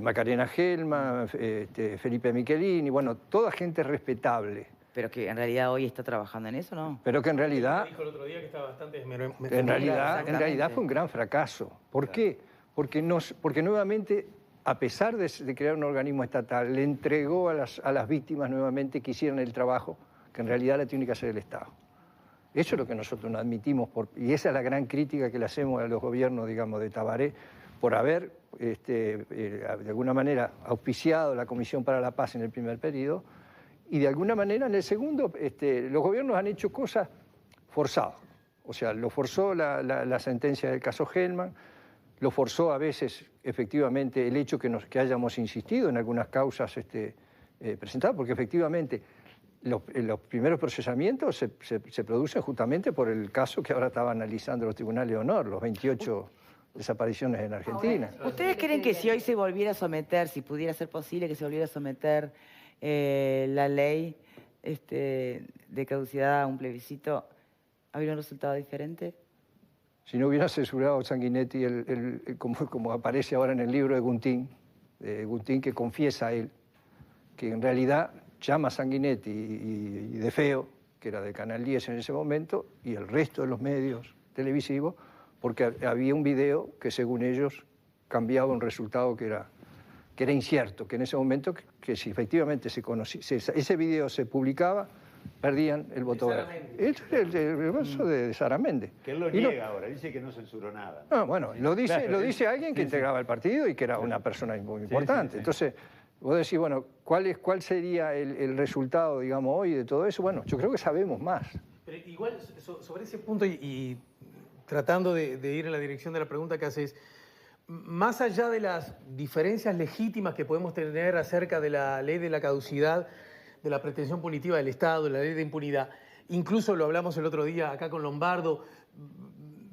Macarena Gelman, Felipe Michelini, bueno, toda gente respetable. Pero que en realidad hoy está trabajando en eso, ¿no? Pero que en realidad... Dijo el otro día que estaba bastante... En realidad fue un gran fracaso. ¿Por qué? Porque nuevamente, a pesar de crear un organismo estatal, le entregó a las víctimas nuevamente que hicieran el trabajo que en realidad la tiene que hacer el Estado. Eso es lo que nosotros no admitimos, y esa es la gran crítica que le hacemos a los gobiernos, digamos, de Tabaré, por haber, de alguna manera, auspiciado la Comisión para la Paz en el primer periodo, y de alguna manera en el segundo, los gobiernos han hecho cosas forzadas. O sea, lo forzó la sentencia del caso Gelman, lo forzó a veces, efectivamente, el hecho que hayamos insistido en algunas causas presentadas, porque efectivamente los primeros procesamientos se producen justamente por el caso que ahora estaba analizando los tribunales de honor, los 28 desapariciones en Argentina. ¿Ustedes creen que si hoy se volviera a someter, si pudiera ser posible que se volviera a someter la ley de caducidad a un plebiscito, habría un resultado diferente? Si no hubiera censurado Sanguinetti, como aparece ahora en el libro de Guntín que confiesa a él, que en realidad llama a Sanguinetti y De Feo, que era de Canal 10 en ese momento, y el resto de los medios televisivos, porque había un video que según ellos cambiaba un resultado que era incierto, que en ese momento, que si efectivamente ese video se publicaba, perdían el voto verde. El caso de Saramendi. Que él lo niega ahora, dice que no censuró nada. Ah, bueno, lo dice alguien que integraba el partido y que era una persona muy importante. Entonces, vos decís, bueno, ¿cuál sería el resultado, digamos, hoy de todo eso? Bueno, yo creo que sabemos más. Pero igual, sobre ese punto y tratando de ir en la dirección de la pregunta que haces, más allá de las diferencias legítimas que podemos tener acerca de la ley de la caducidad, de la pretensión punitiva del Estado, de la ley de impunidad, incluso lo hablamos el otro día acá con Lombardo,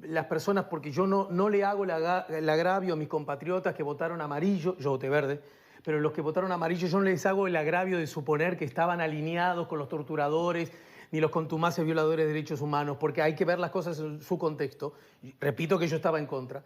las personas, porque yo no le hago el agravio a mis compatriotas que votaron amarillo, yo voté verde, pero los que votaron amarillo yo no les hago el agravio de suponer que estaban alineados con los torturadores ni los contumaces violadores de derechos humanos, porque hay que ver las cosas en su contexto. Repito que yo estaba en contra.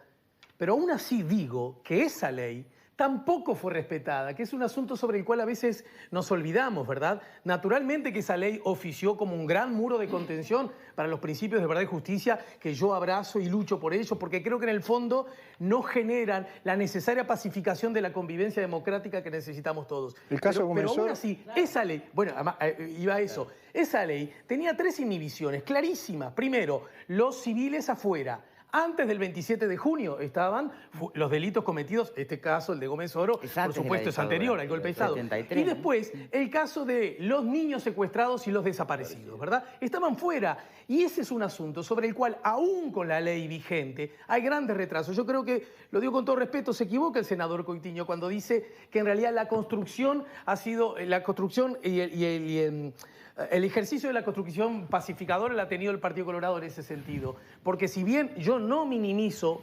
Pero aún así digo que esa ley tampoco fue respetada, que es un asunto sobre el cual a veces nos olvidamos, ¿verdad? Naturalmente que esa ley ofició como un gran muro de contención para los principios de verdad y justicia, que yo abrazo y lucho por ellos, porque creo que en el fondo no generan la necesaria pacificación de la convivencia democrática que necesitamos todos. El caso comenzó... Pero aún así, esa ley, bueno, iba a eso, esa ley tenía 3 inhibiciones clarísimas. Primero, los civiles afuera. Antes del 27 de junio estaban los delitos cometidos, este caso, el de Gómez Oro, por supuesto es anterior al golpe de Estado. 73. Y después, el caso de los niños secuestrados y los desaparecidos, ¿verdad? Estaban fuera. Y ese es un asunto sobre el cual, aún con la ley vigente, hay grandes retrasos. Yo creo que, lo digo con todo respeto, se equivoca el senador Coitiño cuando dice que en realidad la construcción ha sido, la construcción y el ejercicio de la construcción pacificadora la ha tenido el Partido Colorado en ese sentido. Porque si bien yo no minimizo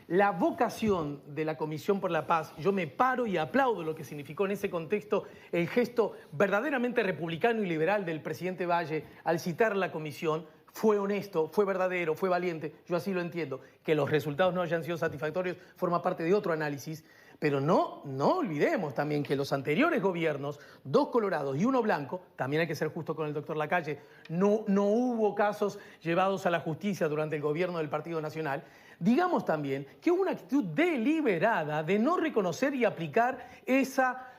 la vocación de la Comisión por la Paz, yo me paro y aplaudo lo que significó en ese contexto el gesto verdaderamente republicano y liberal del presidente Valle al citar la comisión. Fue honesto, fue verdadero, fue valiente, yo así lo entiendo. Que los resultados no hayan sido satisfactorios forma parte de otro análisis. Pero no olvidemos también que los anteriores gobiernos, 2 colorados y 1 blanco, también hay que ser justo con el doctor Lacalle, no hubo casos llevados a la justicia durante el gobierno del Partido Nacional. Digamos también que hubo una actitud deliberada de no reconocer y aplicar esa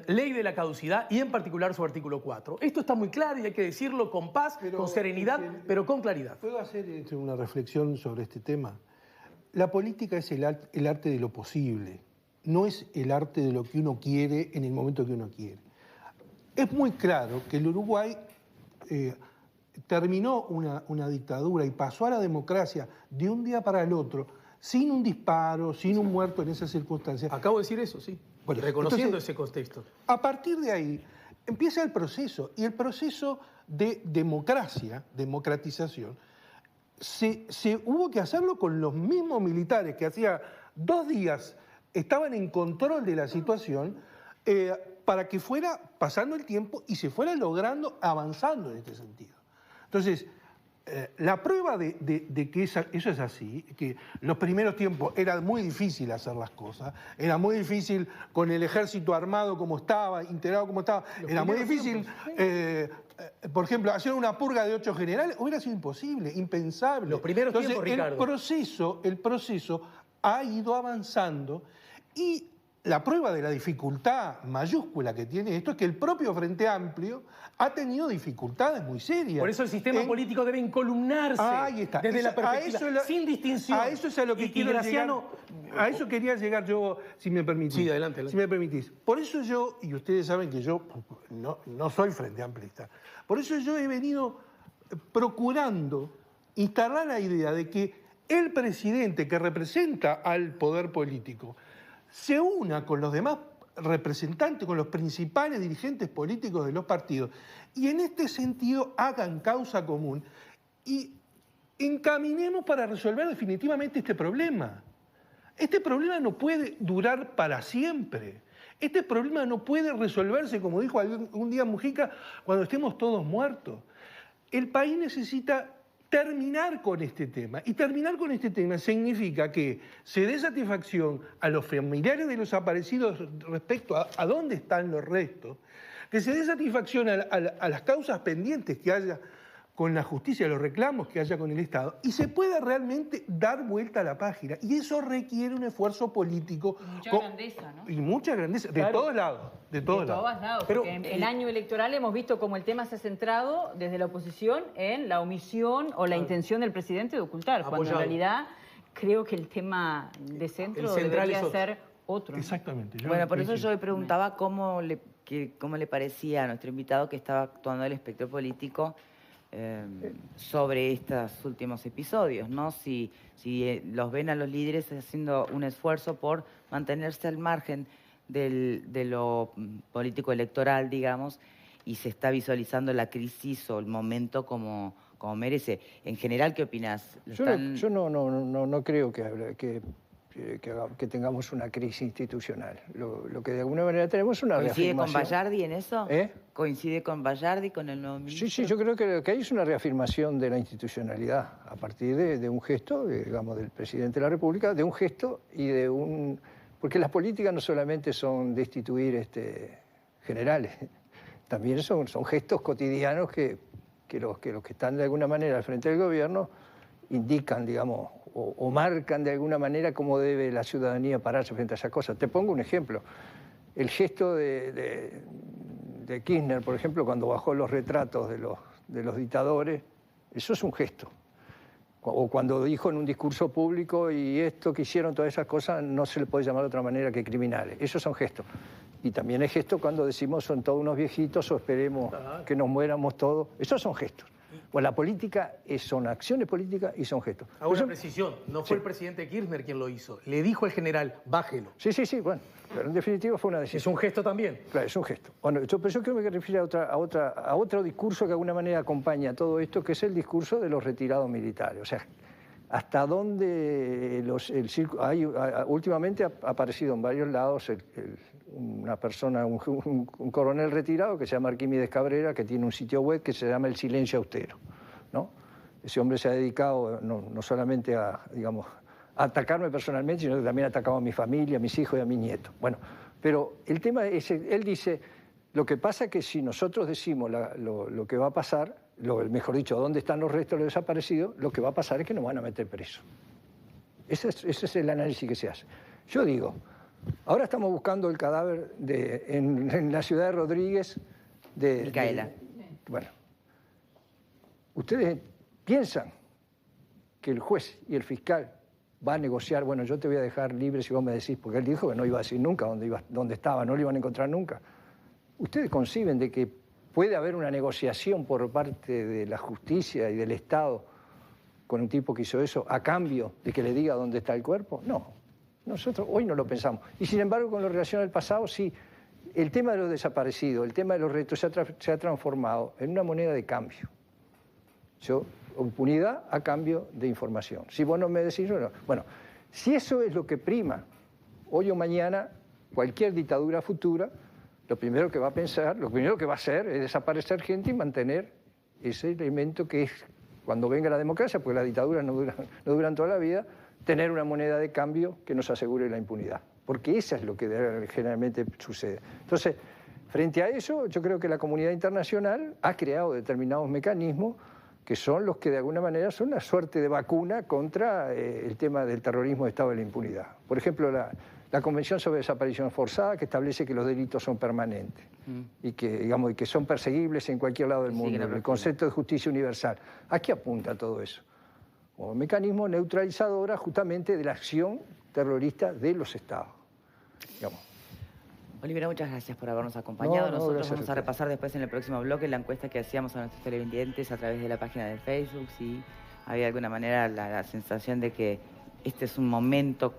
ley de la caducidad y en particular su artículo 4. Esto está muy claro y hay que decirlo con paz, con serenidad, pero con claridad. ¿Puedo hacer una reflexión sobre este tema? La política es el arte de lo posible, no es el arte de lo que uno quiere en el momento que uno quiere. Es muy claro que el Uruguay terminó una dictadura y pasó a la democracia de un día para el otro, sin un disparo, sin un muerto en esas circunstancias. Acabo de decir eso, sí. Bueno, reconociendo ese contexto. A partir de ahí empieza el proceso, y el proceso de democratización, se hubo que hacerlo con los mismos militares que hacía 2 días estaban en control de la situación, para que fuera pasando el tiempo y se fuera logrando, avanzando en este sentido. Entonces, la prueba de que eso es así, que los primeros tiempos era muy difícil hacer las cosas, era muy difícil con el ejército armado como estaba, integrado como estaba, era muy difícil, por ejemplo, hacer una purga de 8 generales hubiera sido imposible, impensable. Los primeros tiempos, Ricardo. El proceso ha ido avanzando, y la prueba de la dificultad mayúscula que tiene esto es que el propio Frente Amplio ha tenido dificultades muy serias. Por eso el sistema político debe encolumnarse desde la perspectiva, sin distinción. A eso es a lo que quiero llegar. A eso quería llegar yo, si me permitís. Sí, adelante. Si me permitís. Por eso yo, y ustedes saben que yo no soy Frente Amplista, por eso yo he venido procurando instalar la idea de que el presidente que representa al poder político se una con los demás representantes, con los principales dirigentes políticos de los partidos, y en este sentido hagan causa común y encaminemos para resolver definitivamente este problema. Este problema no puede durar para siempre. Este problema no puede resolverse, como dijo un día Mujica, cuando estemos todos muertos. El país necesita terminar con este tema. Y terminar con este tema significa que se dé satisfacción a los familiares de los desaparecidos respecto a dónde están los restos, que se dé satisfacción a las causas pendientes que haya con la justicia, los reclamos que haya con el Estado, y se pueda realmente dar vuelta a la página. Y eso requiere un esfuerzo político. Y mucha grandeza, ¿no? Y mucha grandeza, de todos lados. De todos lados. Pero en el año electoral hemos visto cómo el tema se ha centrado desde la oposición en la omisión o la intención del presidente de ocultar, cuando en realidad creo que el tema de centro debería ser otro. Exactamente. Bueno, por eso yo le preguntaba cómo le parecía a nuestro invitado que estaba actuando el espectro político sobre estos últimos episodios, ¿no? Si los ven a los líderes haciendo un esfuerzo por mantenerse al margen de lo político electoral, digamos, y se está visualizando la crisis o el momento como merece. En general, ¿qué opinas? Yo no creo que tengamos una crisis institucional. Lo que de alguna manera tenemos es una reafirmación. ¿Coincide con Bayardi en eso? ¿Coincide con Bayardi, con el nuevo ministro? Sí, yo creo que hay una reafirmación de la institucionalidad a partir de un gesto, digamos, del presidente de la República, de un gesto y de un... Porque las políticas no solamente son destituir generales, también son gestos cotidianos que los que están de alguna manera al frente del gobierno indican, digamos, o marcan de alguna manera cómo debe la ciudadanía pararse frente a esas cosas. Te pongo un ejemplo. El gesto de Kirchner, por ejemplo, cuando bajó los retratos de los dictadores, eso es un gesto. O cuando dijo en un discurso público, y esto que hicieron, todas esas cosas, no se le puede llamar de otra manera que criminales. Esos son gestos. Y también hay gestos cuando decimos son todos unos viejitos o esperemos que nos muéramos todos. Esos son gestos. Pues la política son acciones políticas y son gestos. Hago una precisión, no fue el presidente Kirchner quien lo hizo. Le dijo al general, bájelo. Sí, bueno, pero en definitiva fue una decisión. Es un gesto también. Claro, es un gesto. Bueno, pero yo creo que me refiero a otro discurso que de alguna manera acompaña todo esto, que es el discurso de los retirados militares. O sea, hasta dónde últimamente ha aparecido en varios lados una persona, un coronel retirado que se llama Arquímedes Cabrera, que tiene un sitio web que se llama El Silencio Austero, ¿no? Ese hombre se ha dedicado no solamente a atacarme personalmente, sino que también ha atacado a mi familia, a mis hijos y a mis nietos. Bueno, pero el tema es, él dice, lo que pasa es que si nosotros decimos lo que va a pasar, mejor dicho, dónde están los restos de los desaparecidos, lo que va a pasar es que nos van a meter presos. Ese es el análisis que se hace. Yo digo, Ahora estamos buscando el cadáver en la ciudad de Rodríguez de Micaela. Bueno, ¿ustedes piensan que el juez y el fiscal va a negociar? Bueno, yo te voy a dejar libre si vos me decís, porque él dijo que no iba a decir nunca dónde estaba, no lo iban a encontrar nunca. ¿Ustedes conciben de que puede haber una negociación por parte de la justicia y del Estado con un tipo que hizo eso a cambio de que le diga dónde está el cuerpo? No, nosotros hoy no lo pensamos. Y sin embargo, con lo relacionado al pasado, sí. El tema de los desaparecidos, el tema de los retos se ha transformado en una moneda de cambio. Impunidad a cambio de información. Si vos no me decís, no. Bueno, si eso es lo que prima hoy o mañana, cualquier dictadura futura, lo primero que va a pensar, lo primero que va a hacer es desaparecer gente y mantener ese elemento que es, cuando venga la democracia, porque las dictaduras no duran toda la vida, tener una moneda de cambio que nos asegure la impunidad. Porque eso es lo que generalmente sucede. Entonces, frente a eso, yo creo que la comunidad internacional ha creado determinados mecanismos que son los que de alguna manera son una suerte de vacuna contra el tema del terrorismo de Estado de la impunidad. Por ejemplo, la Convención sobre Desaparición Forzada, que establece que los delitos son permanentes y que son perseguibles en cualquier lado del mundo. El concepto de justicia universal. ¿A qué apunta todo eso? Como mecanismo neutralizadora justamente de la acción terrorista de los Estados. Digamos. Olivera, muchas gracias por habernos acompañado. Nosotros vamos a repasar después en el próximo bloque la encuesta que hacíamos a nuestros televidentes a través de la página de Facebook, si había de alguna manera la sensación de que este es un momento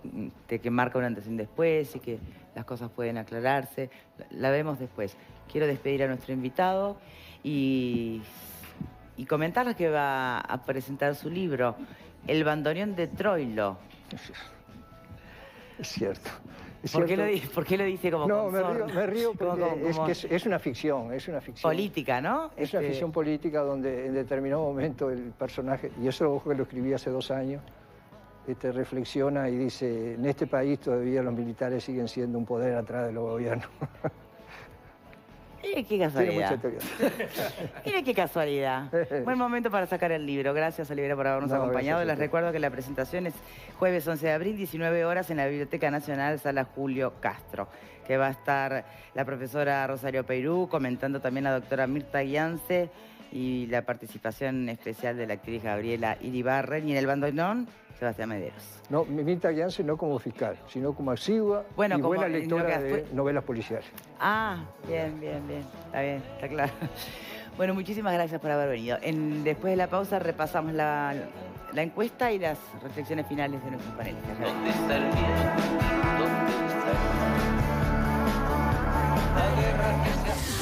de que marca un antes y un después y que las cosas pueden aclararse. La vemos después. Quiero despedir a nuestro invitado y comentarles que va a presentar su libro, El bandoneón de Troilo. Es cierto. ¿Por qué lo dice como No, me río porque es una ficción, política, ¿no? Es una ficción política donde en determinado momento el personaje, y eso que lo escribí hace 2 años, reflexiona y dice, en este país todavía los militares siguen siendo un poder atrás de los gobiernos. Mire qué casualidad. Mire qué casualidad. Buen momento para sacar el libro. Gracias, Olivera, por habernos acompañado. Les recuerdo que la presentación es jueves 11 de abril, 19 horas, en la Biblioteca Nacional, Sala Julio Castro, que va a estar la profesora Rosario Peirú, comentando también la doctora Mirta Guiance y la participación especial de la actriz Gabriela Iribarren, y en el bandoneón, Sebastián Mederos. No, Mirta Guiance no como fiscal, sino como asigua y buena lectora de novelas policiales. Ah, bien. Está bien, está claro. Bueno, muchísimas gracias por haber venido. Después de la pausa repasamos la encuesta y las reflexiones finales de nuestros panelistas. ¿Dónde está el miedo? ¿Dónde está el miedo? La guerra que se